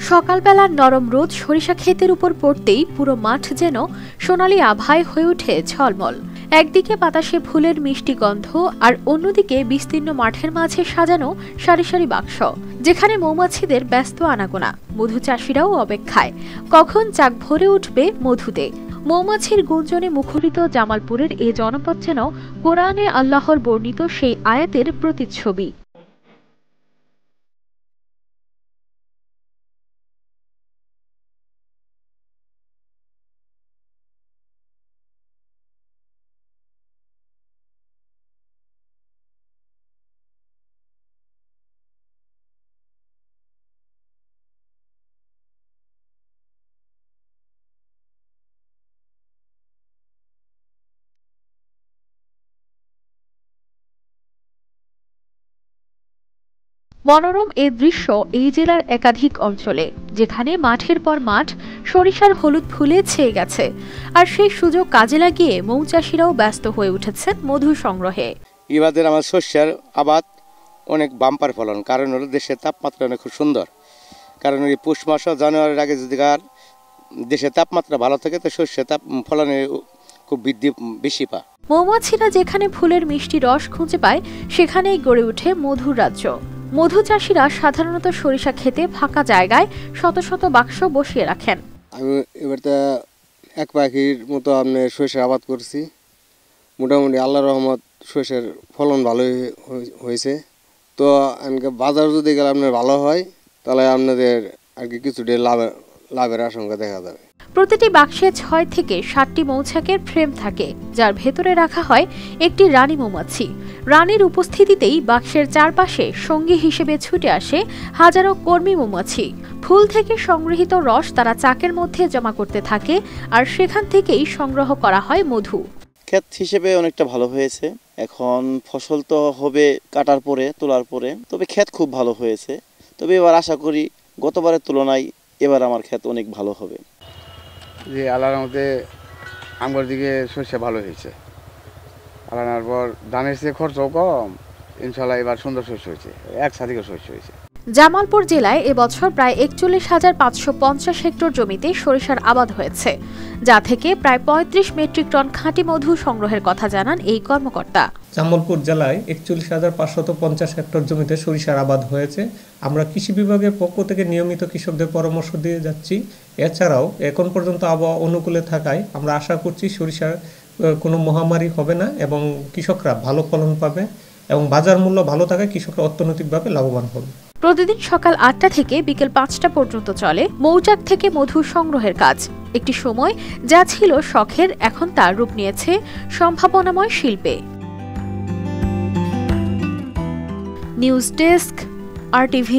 সকালবেলার নরম রোদ সরিষা ক্ষেতের উপর পড়তেই পুরো মাঠ যেন সোনালি আভায় হয়ে ওঠে ঝলমল। একদিকে বাতাসে ফুলের মিষ্টি গন্ধ, আর অন্যদিকে বিস্তীর্ণ মাঠের মাঝে সাজানো সারি সারি বাক্স, যেখানে মৌমাছিদের ব্যস্ত আনাগোনা। মধু চাষিরাও অপেক্ষায়, কখন চাক ভরে উঠবে মধুতে। মৌমাছির গুঞ্জনে মুখরিত জামালপুরের এ জনপদ যেন কোরআনে আল্লাহর বর্ণিত সেই আয়াতের প্রতিচ্ছবি। মনোরম এ দৃশ্য এই জেলার একাধিক অঞ্চলে, যেখানে মাঠের পর মাঠ সরিষার হলুদ ফুলে ছেয়ে গেছে। আর সেই সুযোগ কাজে লাগিয়ে মৌচাষিরাও ব্যস্ত হয়ে উঠেছেন মধু সংগ্রহে। এবারে আমার শস্যের আবাদ অনেক বাম্পার ফলন, কারণ হলো দেশের তাপমাত্রা অনেক খুব সুন্দর। কারণ এই পৌষ মাস জানুয়ারির আগে যদি দেশের তাপমাত্রা ভালো থাকে তো শস্যের ফলনের খুব বৃদ্ধি বেশি পায়। মৌমাছিরা যেখানে ফুলের মিষ্টি রস খুঁজে পায়, সেখানেই গড়ে ওঠে মধুর রাজ্য। মধু চাষিরা সাধারণত সরিষা খেতে ফাঁকা জায়গায় শত শত বাক্স বসিয়ে রাখেন। আমি এবারটা এক পাখির মতো আপনার সরিষার আবাদ করছি। মোটামুটি আল্লাহর রহমত সরিষার ফলন ভালোই হয়েছে। তো বাজার যদি গেলে আপনার ভালো হয়, তাহলে আপনাদের আর কি কিছুটা লাভের আশঙ্কা দেখা যাবে। প্রতিটি বাক্সে 6 থেকে 7টি মৌচাকের ফ্রেম থাকে, যার ভেতরে রাখা হয় একটি রানী মৌমাছি। রানীর উপস্থিতিতেই বাক্সের চারপাশে সঙ্গী হিসেবে ছুটে আসে হাজারো কর্মী মৌমাছি। ফুল থেকে সংগৃহীত রস তারা চাকের মধ্যে জমা করতে থাকে, আর সেখান থেকেই সংগ্রহ করা হয় মধু। ক্ষেত হিসেবে অনেকটা ভালো হয়েছে। এখন ফসল তো হবে কাটার পরে, তোলার পরে। তবে ক্ষেত খুব ভালো হয়েছে। তবে এবার আশা করি গতবারের তুলনায় এবার আমার ক্ষেত অনেক ভালো হবে। যে আল্লাহর মধ্যে আমার দিকে শস্য ভালো হয়েছে। আলানোর পর ধানের চেয়ে খরচও কম, ইনশাল্লাহ এবার সুন্দর শস্য হয়েছে, একসাথে শস্য হয়েছে। জামালপুর জেলায় এবছর প্রায় 41,550 হেক্টর জমিতে সরিষার আবাদ হয়েছে, যা থেকে প্রায় 35 মেট্রিক টন খাঁটি মধু সংগ্রহের কথা জানান এই কর্মকর্তা। জামালপুর জেলায় 41,550 হেক্টর জমিতে সরিষার আবাদ হয়েছে। আমরা কৃষি বিভাগের পক্ষ থেকে নিয়মিত কৃষকদের পরামর্শ দিয়ে যাচ্ছি। এছাড়াও এখন পর্যন্ত আবহাওয়া অনুকূলে থাকায় আমরা আশা করছি সরিষার কোনো মহামারী হবে না এবং কৃষকরা ভালো ফলন পাবে, এবং বাজার মূল্য ভালো থাকায় কৃষকরা অর্থনৈতিকভাবে লাভবান হবে। প্রতিদিন সকাল 8টা থেকে বিকেল 5টা পর্যন্ত চলে মৌচাক থেকে মধু সংগ্রহের কাজ। একটি সময় যা ছিল শখের, এখন তা রূপ নিয়েছে সম্ভাবনাময় শিল্পে। News desk, RTV।